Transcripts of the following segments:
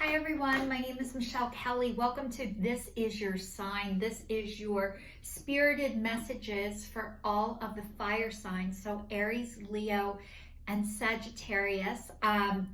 Hi everyone, my name is Michelle Kelly. Welcome to This Is Your Sign. This is your spirited messages for all of the fire signs. So Aries, Leo, and Sagittarius.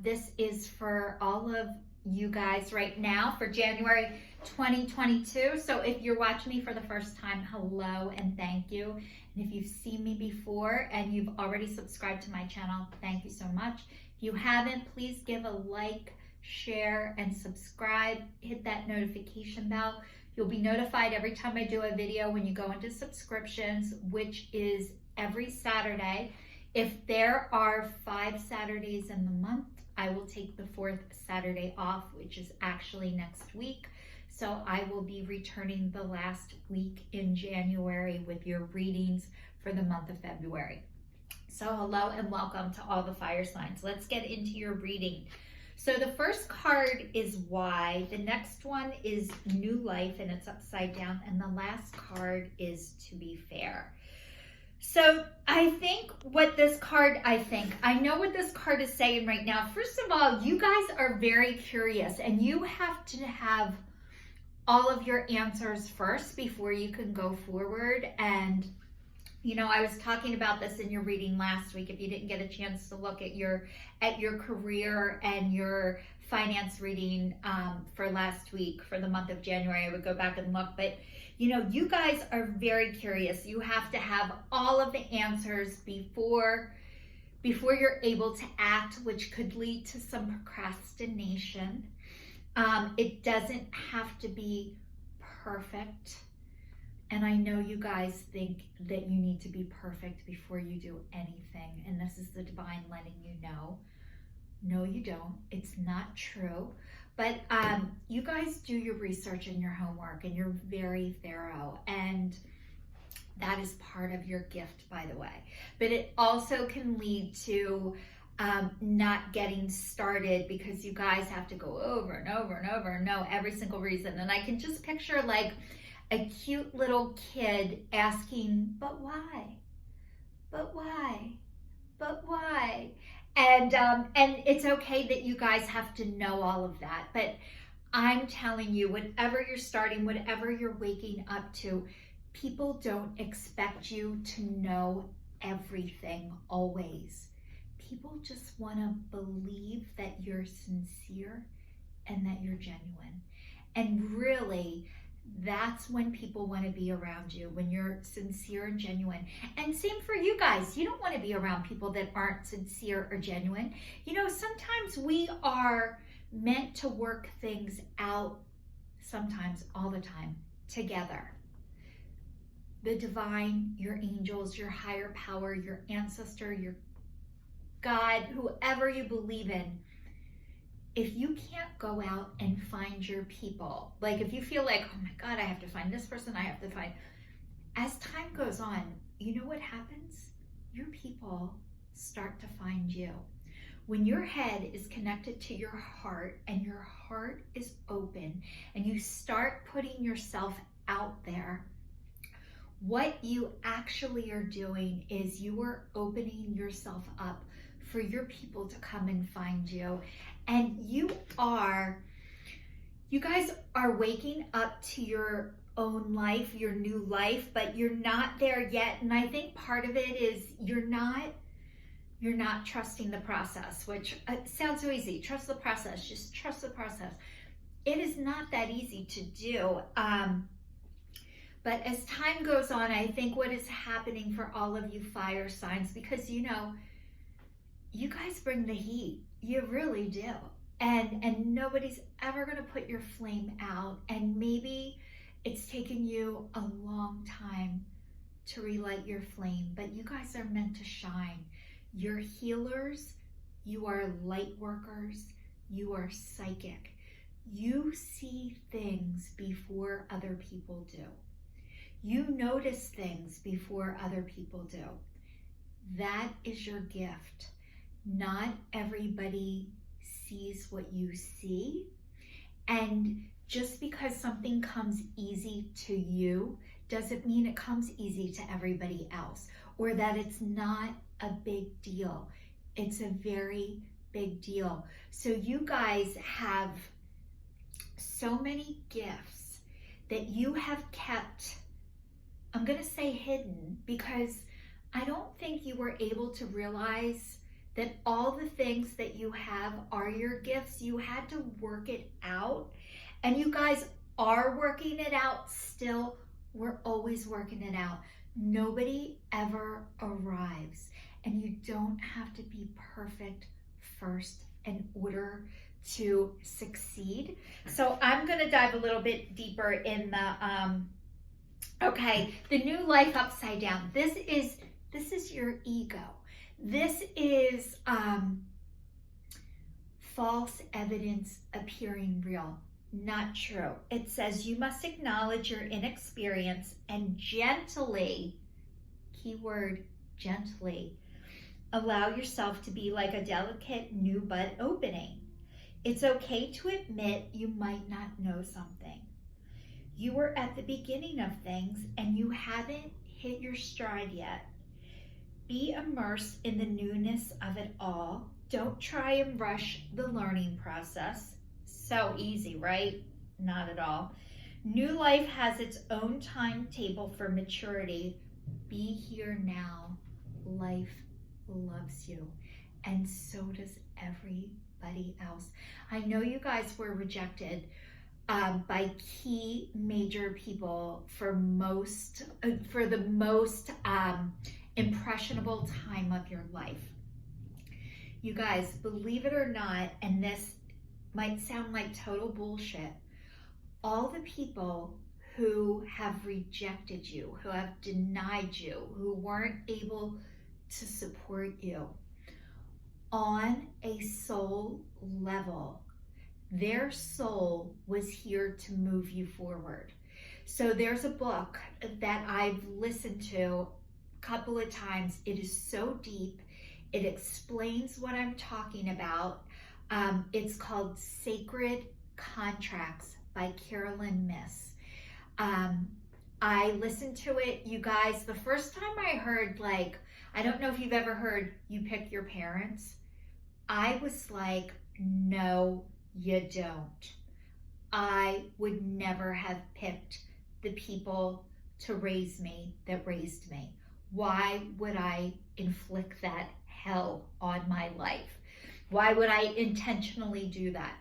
This is for all of you guys right now for January 2022. So if you're watching me for the first time, hello and thank you. And if you've seen me before and you've already subscribed to my channel, thank you so much. If you haven't, please give a like, share, and subscribe. Hit that notification bell. You'll be notified every time I do a video when you go into subscriptions, which is every Saturday. If there are 5 Saturdays in the month, I will take the 4th Saturday off, which is actually next week. So I will be returning the last week in January with your readings for the month of February. So hello and welcome to all the fire signs. Let's get into your reading. So the first card is Why, the next one is New Life and it's upside down, and the last card is To Be Fair. So I think what this card, I know what this card is saying right now. First of all, you guys are very curious and you have to have all of your answers first before you can go forward. And you know, I was talking about this in your reading last week. If you didn't get a chance to look at your career and your finance reading for last week, for the month of January, I would go back and look. But you know, you guys are very curious. You have to have all of the answers before you're able to act, which could lead to some procrastination. It doesn't have to be perfect. And I know you guys think that you need to be perfect before you do anything. And this is the divine letting you know. No, you don't. It's not true. But you guys do your research and your homework and you're very thorough. And that is part of your gift, by the way. But it also can lead to not getting started because you guys have to go over and over and over and know every single reason. And I can just picture like a cute little kid asking, but why? But why? But why? And it's okay that you guys have to know all of that. But I'm telling you, whatever you're starting, whatever you're waking up to, people don't expect you to know everything always. People just want to believe that you're sincere and that you're genuine. And really, that's when people want to be around you, when you're sincere and genuine. And same for you guys. You don't want to be around people that aren't sincere or genuine. You know, sometimes we are meant to work things out, sometimes all the time, together. The divine, your angels, your higher power, your ancestor, your God, whoever you believe in. If you can't go out and find your people, like if you feel like, oh my God, I have to find this person, I have to find, as time goes on, you know what happens? Your people start to find you. When your head is connected to your heart and your heart is open and you start putting yourself out there, what you actually are doing is you are opening yourself up for your people to come and find you. And you guys are waking up to your own life, your new life, but you're not there yet. And I think part of it is you're not trusting the process, which sounds so easy. Trust the process, just trust the process. It is not that easy to do. But as time goes on, I think what is happening for all of you fire signs, because you know, you guys bring the heat. You really do. And nobody's ever going to put your flame out. And maybe it's taken you a long time to relight your flame, but you guys are meant to shine. You're healers. You are light workers. You are psychic. You see things before other people do. You notice things before other people do. That is your gift. Not everybody sees what you see. And just because something comes easy to you doesn't mean it comes easy to everybody else, or that it's not a big deal. It's a very big deal. So you guys have so many gifts that you have kept, I'm going to say hidden, because I don't think you were able to realize that all the things that you have are your gifts. You had to work it out, and you guys are working it out still. We're always working it out. Nobody ever arrives, and you don't have to be perfect first in order to succeed. So I'm going to dive a little bit deeper in the new life upside down. This is your ego. This is false evidence appearing real. Not true. It says you must acknowledge your inexperience and gently, keyword gently, allow yourself to be like a delicate new bud opening. It's okay to admit you might not know something. You are at the beginning of things and you haven't hit your stride yet. Be immersed in the newness of it all. Don't try and rush the learning process. So easy, right? Not at all. New life has its own timetable for maturity. Be here now. Life loves you, and so does everybody else. I know you guys were rejected by key major people for the most impressionable time of your life. You guys, believe it or not, and this might sound like total bullshit, all the people who have rejected you, who have denied you, who weren't able to support you, on a soul level, their soul was here to move you forward. So there's a book that I've listened to a couple of times. It is so deep. It explains what I'm talking about. It's called Sacred Contracts by Carolyn Myss. I listened to it, you guys. The first time I heard, I don't know if you've ever heard You Pick Your Parents. I was like, no, you don't. I would never have picked the people to raise me that raised me. Why would I inflict that hell on my life? Why would I intentionally do that?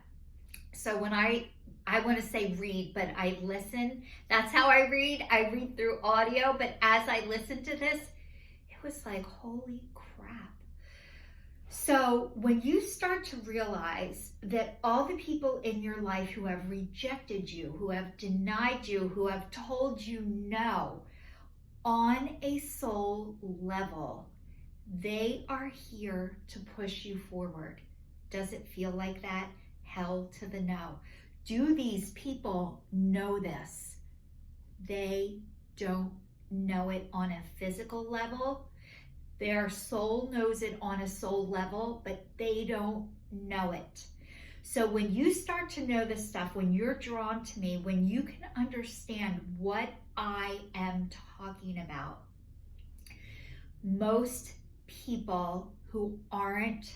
So when I want to say read, but I listen. That's how I read. I read through audio, but as I listened to this, it was like, holy crap. So when you start to realize that all the people in your life who have rejected you, who have denied you, who have told you no, on a soul level, they are here to push you forward. Does it feel like that? Hell to the no. Do these people know this? They don't know it on a physical level. Their soul knows it on a soul level, but they don't know it. So when you start to know this stuff, when you're drawn to me, when you can understand what I am talking about, most people who aren't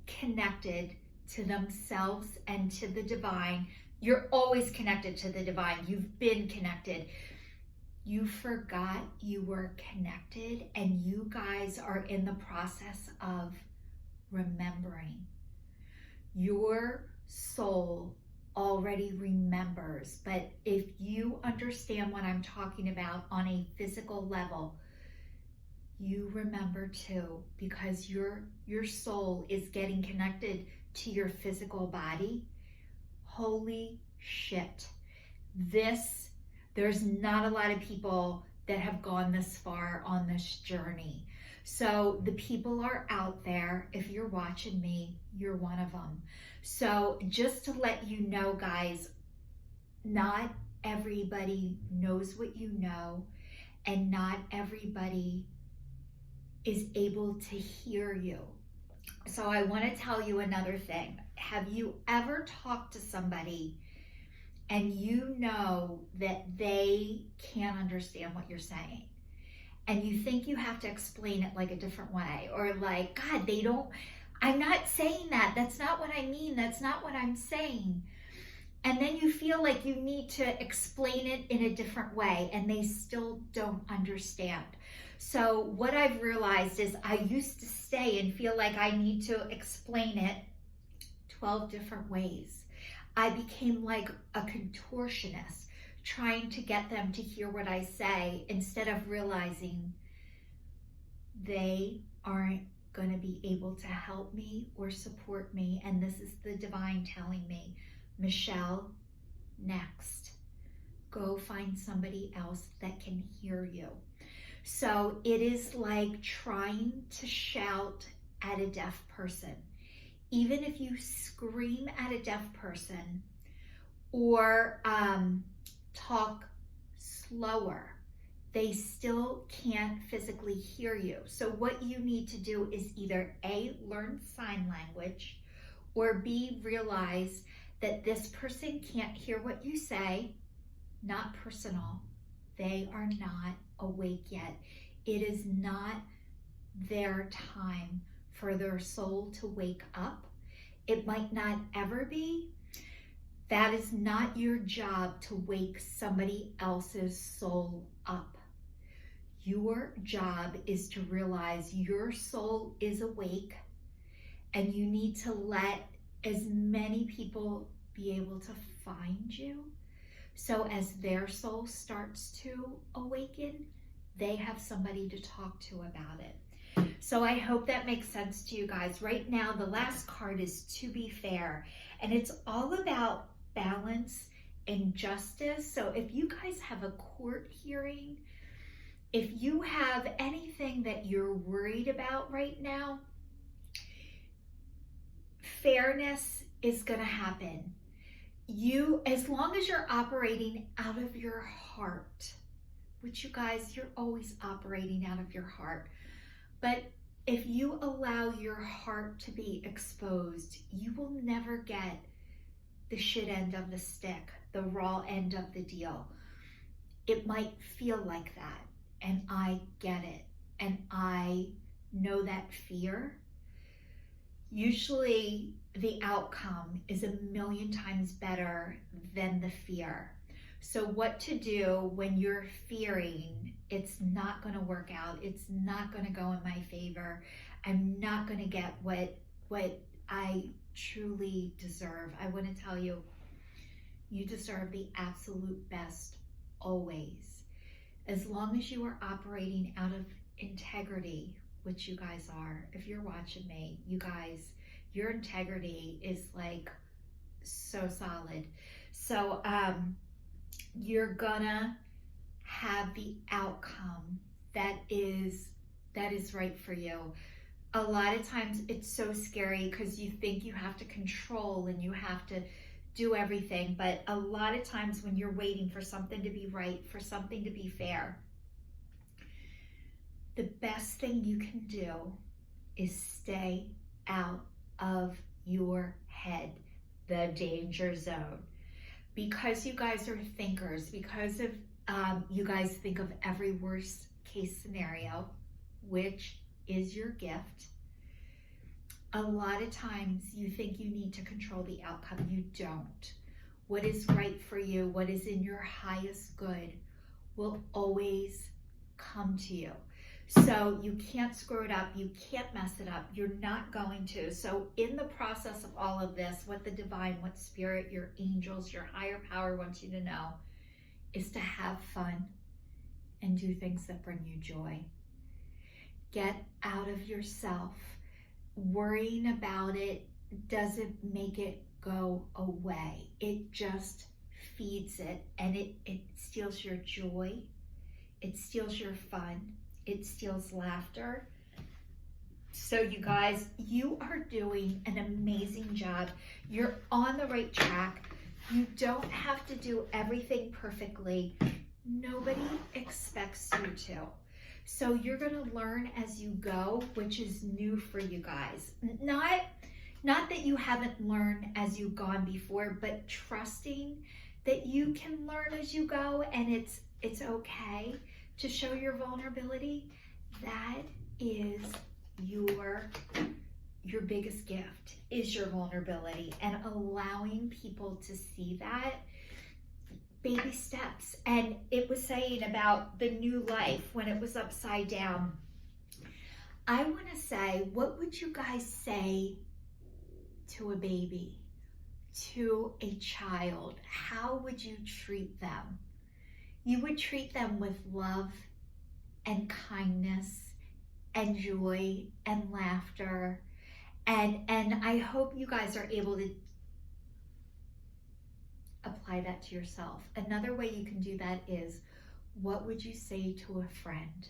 connected to themselves and to the divine, you're always connected to the divine. You've been connected. You forgot you were connected, and you guys are in the process of remembering. Your soul already remembers, but if you understand what I'm talking about on a physical level, you remember too, because your soul is getting connected to your physical body. Holy shit. There's not a lot of people that have gone this far on this journey. So the people are out there. If you're watching me, you're one of them. So just to let you know, guys, not everybody knows what you know, and not everybody is able to hear you. So I want to tell you another thing. Have you ever talked to somebody and you know that they can't understand what you're saying, and you think you have to explain it like a different way, or like, God, I'm not saying that. That's not what I mean. That's not what I'm saying. And then you feel like you need to explain it in a different way, and they still don't understand. So what I've realized is I used to stay and feel like I need to explain it 12 different ways. I became like a contortionist, trying to get them to hear what I say instead of realizing they aren't going to be able to help me or support me. And this is the divine telling me, Michelle, next, go find somebody else that can hear you. So it is like trying to shout at a deaf person. Even if you scream at a deaf person or talk slower, they still can't physically hear you. So what you need to do is either A, learn sign language, or B, realize that this person can't hear what you say. Not personal. They are not awake yet. It is not their time for their soul to wake up. It might not ever be. That is not your job to wake somebody else's soul up. Your job is to realize your soul is awake, and you need to let as many people be able to find you. So as their soul starts to awaken, they have somebody to talk to about it. So I hope that makes sense to you guys. Right now, the last card is To Be Fair, and it's all about balance and justice. So if you guys have a court hearing, if you have anything that you're worried about right now, fairness is going to happen. As long as you're operating out of your heart, which you guys, you're always operating out of your heart. But if you allow your heart to be exposed, you will never get the shit end of the stick, the raw end of the deal. It might feel like that, and I get it, and I know that fear. Usually the outcome is 1,000,000 times better than the fear. So what to do when you're fearing it's not going to work out, it's not going to go in my favor, I'm not going to get what I truly deserve. I want to tell you, you deserve the absolute best always. As long as you are operating out of integrity, which you guys are. If you're watching me, you guys, your integrity is like so solid. So you're gonna have the outcome that is right for you. A lot of times it's so scary because you think you have to control and you have to do everything, but a lot of times when you're waiting for something to be right, for something to be fair, the best thing you can do is stay out of your head, the danger zone. Because you guys are thinkers, because of you guys think of every worst case scenario, which is your gift. A lot of times you think you need to control the outcome. You don't. What is right for you, what is in your highest good, will always come to you. So you can't screw it up, you can't mess it up, you're not going to. So in the process of all of this, what the divine, what spirit, your angels, your higher power wants you to know is to have fun and do things that bring you joy. Get out of yourself. Worrying about it doesn't make it go away. It just feeds it, and it steals your joy, it steals your fun, it steals laughter. So you guys, you are doing an amazing job. You're on the right track. You don't have to do everything perfectly. Nobody expects you to. So you're going to learn as you go, which is new for you guys. Not that you haven't learned as you've gone before, but trusting that you can learn as you go, and it's okay to show your vulnerability. That is your your biggest gift is your vulnerability, and allowing people to see that. Baby steps. And it was saying about the new life when it was upside down. I want to say, what would you guys say to a baby, to a child? How would you treat them? You would treat them with love and kindness and joy and laughter. And I hope you guys are able to apply that to yourself. Another way you can do that is, what would you say to a friend?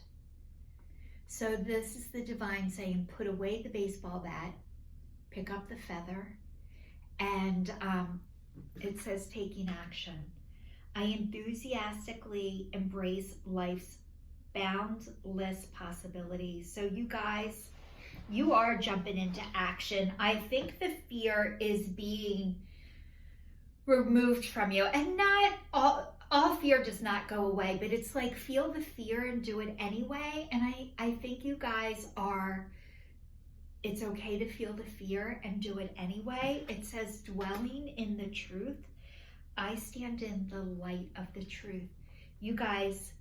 So this is the divine saying, put away the baseball bat, pick up the feather, and it says taking action. I enthusiastically embrace life's boundless possibilities. So you guys, you are jumping into action. I think the fear is being removed from you, and not all fear does not go away, but it's like, feel the fear and do it anyway. And I think you guys are, it's okay to feel the fear and do it anyway. It says dwelling in the truth. I stand in the light of the truth. You guys,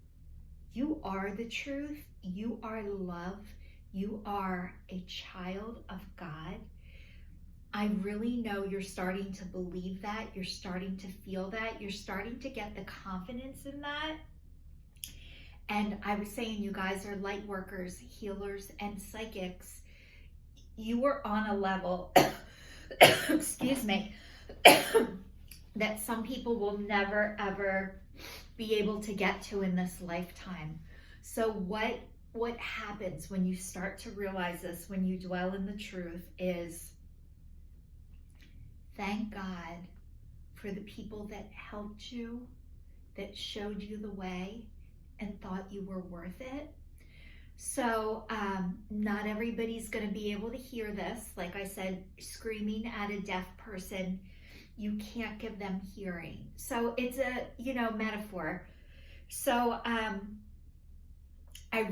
you are the truth. You are love. You are a child of God. I really know you're starting to believe that. You're starting to feel that. You're starting to get the confidence in that. And I was saying, you guys are light workers, healers, and psychics. You are on a level, excuse me, that some people will never, ever be able to get to in this lifetime. So what happens when you start to realize this, when you dwell in the truth, is thank God for the people that helped you, that showed you the way, and thought you were worth it. So not everybody's going to be able to hear this. Like I said, screaming at a deaf person, you can't give them hearing. So it's a, metaphor. So I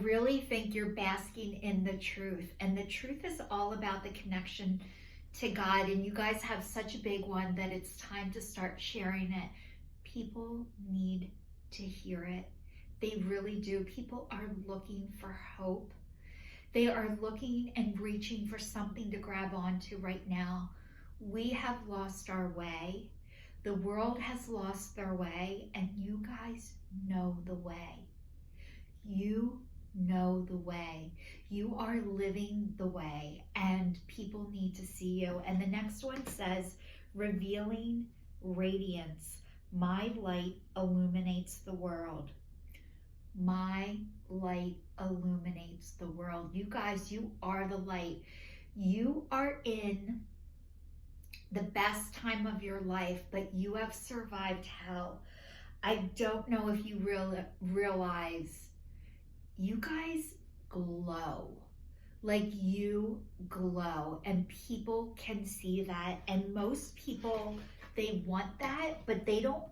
really think you're basking in the truth. And the truth is all about the connection to God. And you guys have such a big one that it's time to start sharing it. People need to hear it. They really do. People are looking for hope. They are looking and reaching for something to grab onto right now. We have lost our way. The world has lost their way, and you guys know the way. You know the way. You are living the way, and people need to see you. And the next one says, revealing radiance. My light illuminates the world. My light illuminates the world. You guys, you are the light. You are in the best time of your life, but you have survived hell. I don't know if you realize you guys glow. Like, you glow, and people can see that. And most people, they want that, but they don't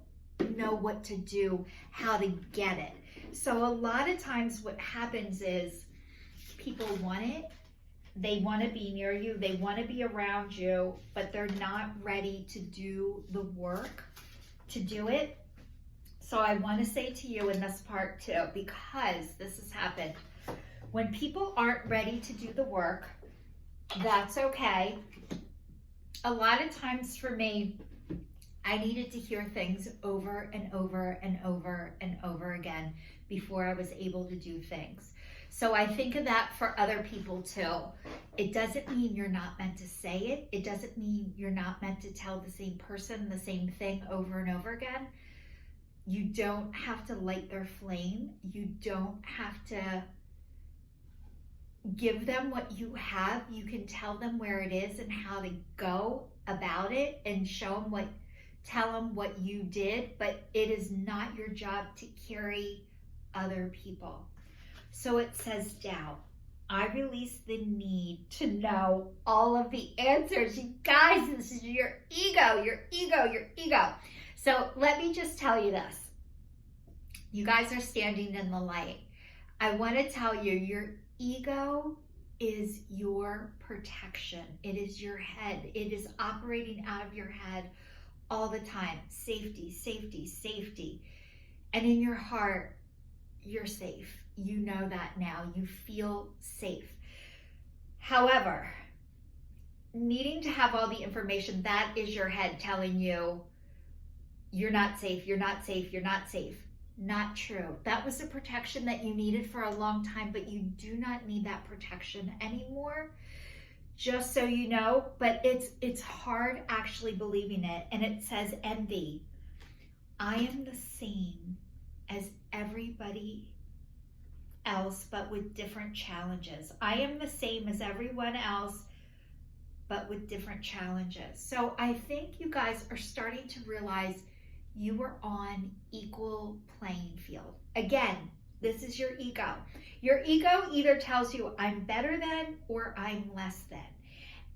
know what to do, how to get it. So a lot of times what happens is people want it, they want to be near you, they want to be around you, but they're not ready to do the work to do it. So I want to say to you in this part too, because this has happened, when people aren't ready to do the work, that's okay. A lot of times for me, I needed to hear things over and over and over and over again before I was able to do things. So I think of that for other people too. It doesn't mean you're not meant to say it. It doesn't mean you're not meant to tell the same person the same thing over and over again. You don't have to light their flame. You don't have to give them what you have. You can tell them where it is and how to go about it, and show them tell them what you did, but it is not your job to carry other people. So it says doubt. I release the need to know all of the answers. You guys, this is your ego, your ego, your ego. So let me just tell you this. You guys are standing in the light. I want to tell you, your ego is your protection. It is your head. It is operating out of your head all the time. Safety, safety, safety. And in your heart, you're safe. You know that now. You feel safe. However, needing to have all the information, that is your head telling you, you're not safe, you're not safe, you're not safe. Not true. That was the protection that you needed for a long time, but you do not need that protection anymore, just so you know. But it's hard actually believing it. And it says envy. I am the same as everybody else, but with different challenges. I am the same as everyone else, but with different challenges. So I think you guys are starting to realize you are on equal playing field. Again, this is your ego. Your ego either tells you I'm better than or I'm less than.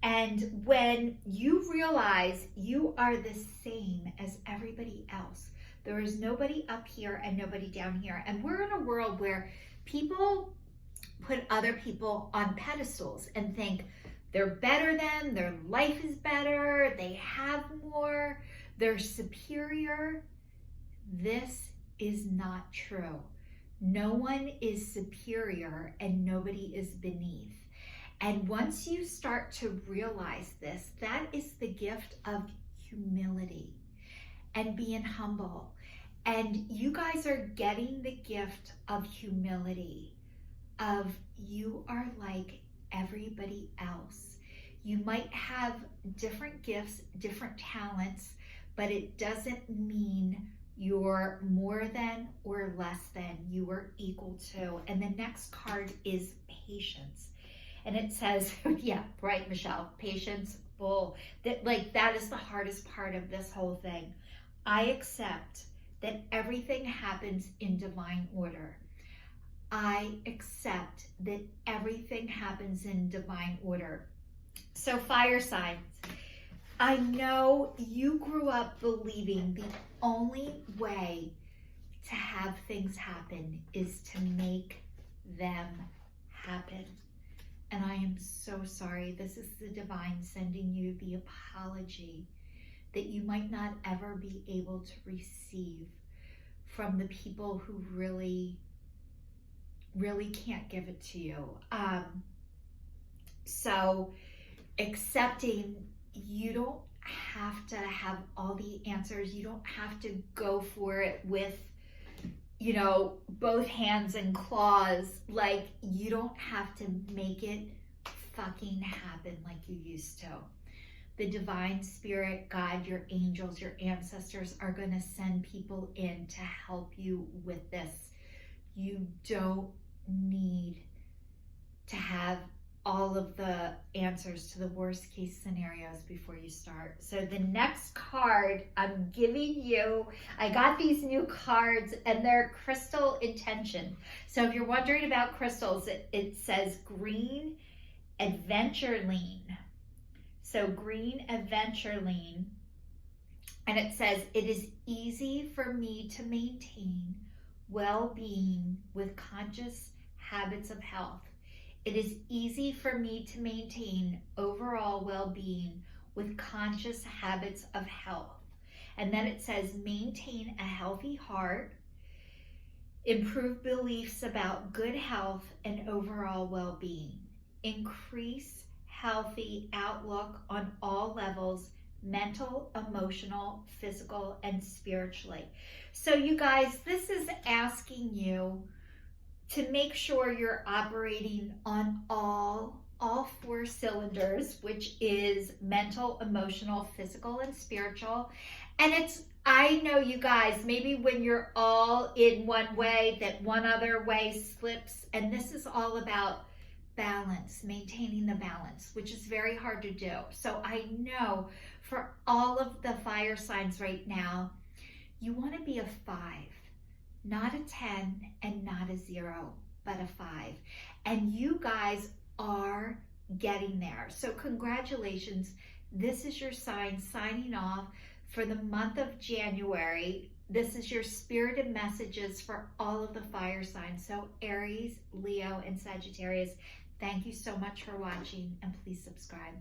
And when you realize you are the same as everybody else, there is nobody up here and nobody down here. And we're in a world where people put other people on pedestals and think they're better than, their life is better, they have more, they're superior. This is not true. No one is superior and nobody is beneath. And once you start to realize this, that is the gift of humility and being humble. And you guys are getting the gift of humility, of you are like everybody else. You might have different gifts, different talents, but it doesn't mean you're more than or less than. You are equal to. And the next card is patience. And it says, yeah, right, Michelle, patience, bull. That is the hardest part of this whole thing. I accept that everything happens in divine order. I accept that everything happens in divine order. So fire signs, I know you grew up believing the only way to have things happen is to make them happen. And I am so sorry. This is the divine sending you the apology that you might not ever be able to receive from the people who really can't give it to you. So accepting you don't have to have all the answers. You don't have to go for it with, both hands and claws. Like, you don't have to make it fucking happen like you used to. The divine spirit, God, your angels, your ancestors are going to send people in to help you with this. You don't need to have all of the answers to the worst case scenarios before you start. So the next card I'm giving you, I got these new cards and they're crystal intention. So if you're wondering about crystals, it says green adventurine. So green adventurine, and it says, it is easy for me to maintain well-being with conscious habits of health. It is easy for me to maintain overall well-being with conscious habits of health. And then it says, maintain a healthy heart, improve beliefs about good health and overall well-being, increase healthy outlook on all levels, mental, emotional, physical, and spiritually. So you guys, this is asking you to make sure you're operating on all 4 cylinders, which is mental, emotional, physical, and spiritual. And I know you guys, maybe when you're all in one way, that one other way slips. And this is all about balance, maintaining the balance, which is very hard to do. So I know for all of the fire signs right now, you want to be a 5. Not a 10 and not a 0, but a 5. And you guys are getting there. So congratulations. This is your sign signing off for the month of January. This is your spirited messages for all of the fire signs. So Aries, Leo, and Sagittarius, Thank you so much for watching, and please subscribe.